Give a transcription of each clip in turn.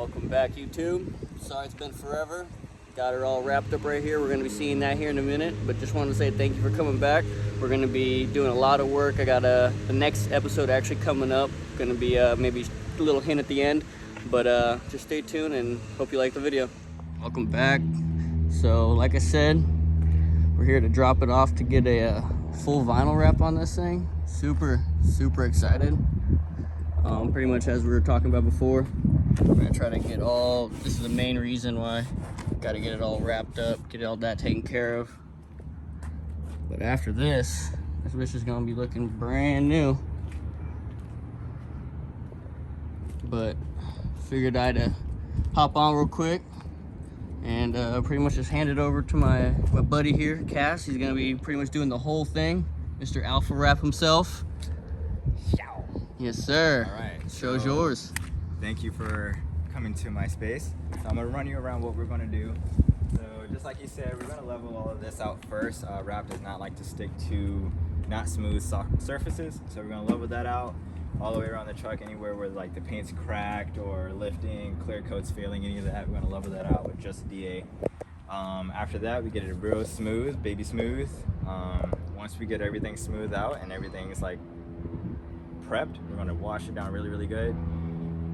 Welcome back, YouTube. Sorry it's been forever. Got her all wrapped up right here. We're going to be seeing that here in a minute, but just wanted to say thank you for coming back. We're going to be doing a lot of work. I got the next episode actually coming up. Going to be maybe a little hint at the end, but just stay tuned and hope you like the video. Welcome back. So like I said, we're here to drop it off to get a full vinyl wrap on this thing. Super excited. Pretty much as we were talking about before, we're gonna try to get all, this is the main reason why, gotta get it all wrapped up, get all that taken care of. But after this bitch is gonna be looking brand new. But figured I'd hop on real quick and pretty much just hand it over to my buddy here, Cass. He's gonna be pretty much doing the whole thing. Mr. Alpha Wrap himself. Yes, sir. All right. Show's yours. Thank you for coming to my space. So I'm gonna run you around what we're gonna do. So just like you said, we're gonna level all of this out first. Wrap does not like to stick to not smooth surfaces. So we're gonna level that out all the way around the truck, anywhere where like the paint's cracked or lifting, clear coat's failing, any of that, we're gonna level that out with just DA. After that, we get it real smooth, baby smooth. Once we get everything smoothed out and everything's like prepped, we're going to wash it down really good.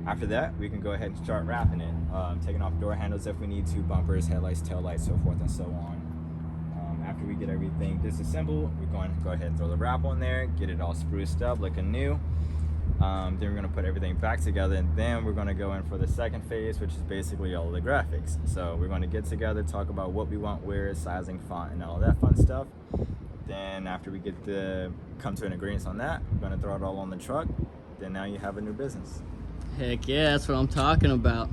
After that, we can go ahead and start wrapping it, taking off door handles if we need to, bumpers, headlights, taillights, so forth and so on. After we get everything disassembled, we're going to go ahead and throw the wrap on there, get it all spruced up looking new. Then we're going to put everything back together, and then we're going to go in for the second phase, which is basically all of the graphics. So we're going to get together, talk about what we want, where, sizing, font, and all that fun stuff. Then after we get come to an agreement on that, we're gonna throw it all on the truck. Then now you have a new business. Heck yeah, that's what I'm talking about.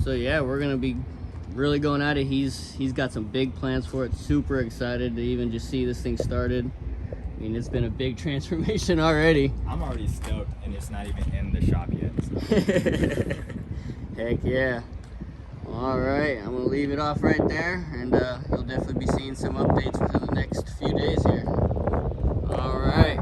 So yeah, we're gonna be really going at it. He's got some big plans for it. Super excited to even just see this thing started. I mean, it's been a big transformation already. I'm already stoked, and it's not even in the shop yet. So. Heck yeah. All right, I'm gonna leave it off right there, and you'll definitely be seeing some updates within the next few days here. All right.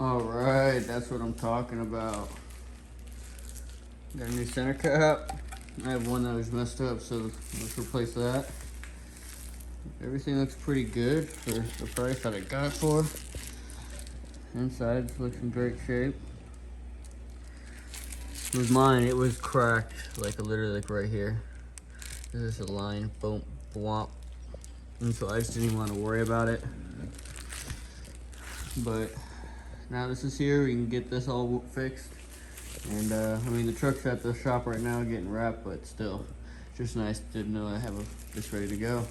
Alright, that's what I'm talking about. Got a new center cap. I have one that was messed up, so let's replace that. Everything looks pretty good for the price that I got it for. Inside looks in great shape. With mine, it was cracked, like literally like right here. This is a line, boom, womp. And so I just didn't even want to worry about it. But now this is here, we can get this all fixed. And I mean, the truck's at the shop right now getting wrapped, but still, just nice to know I have this ready to go.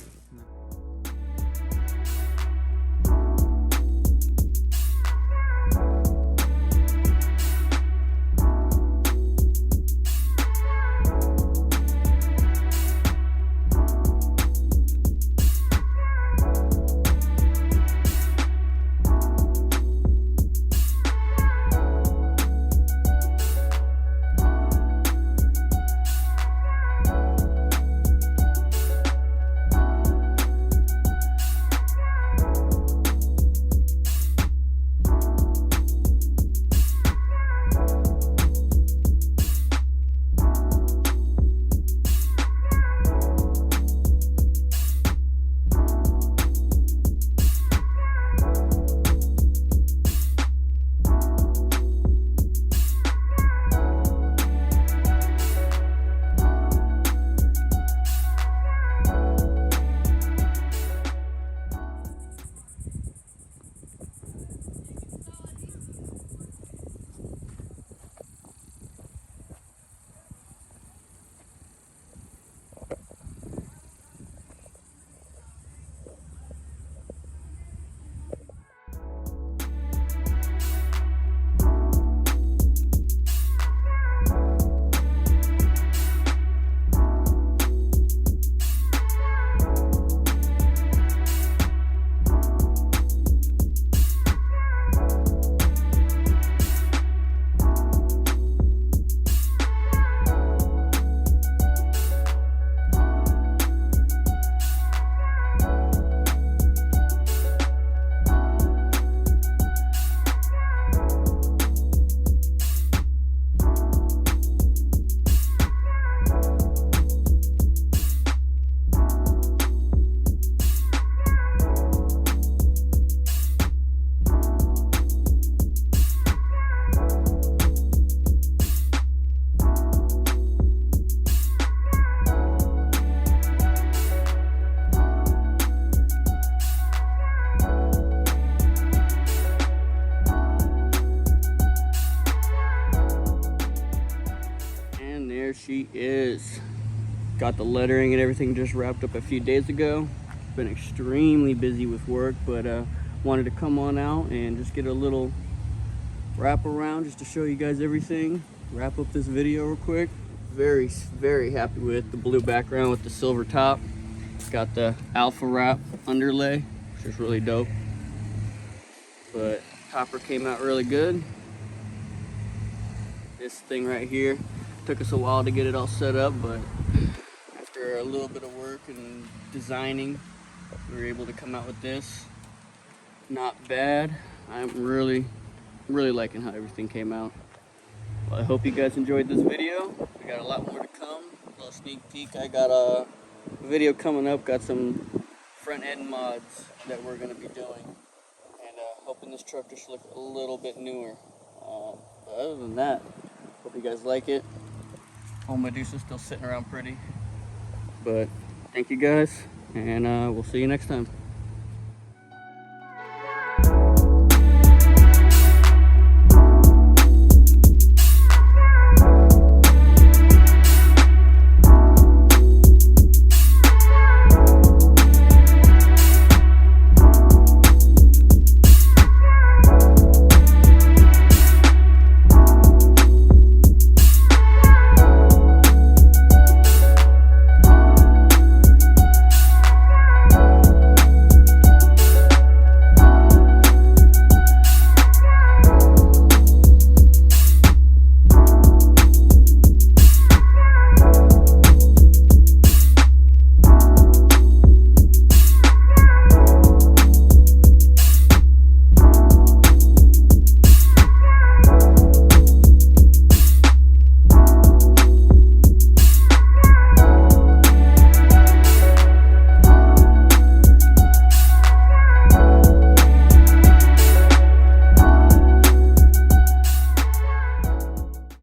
guys. Got the lettering and everything just wrapped up a few days ago. Been extremely busy with work, but wanted to come on out and just get a little wrap around just to show you guys everything. Wrap up this video real quick. Very, very happy with the blue background with the silver top. Got the alpha wrap underlay, which is really dope. But topper came out really good. This thing right here took us a while to get it all set up, but after a little bit of work and designing, we were able to come out with this. Not bad. I'm really liking how everything came out. Well, I hope you guys enjoyed this video. We got a lot more to come. A little sneak peek. I got a video coming up. Got some front end mods that we're going to be doing. And hoping this truck just look a little bit newer. But other than that, hope you guys like it. Home Medusa's still sitting around pretty. But thank you guys, and we'll see you next time.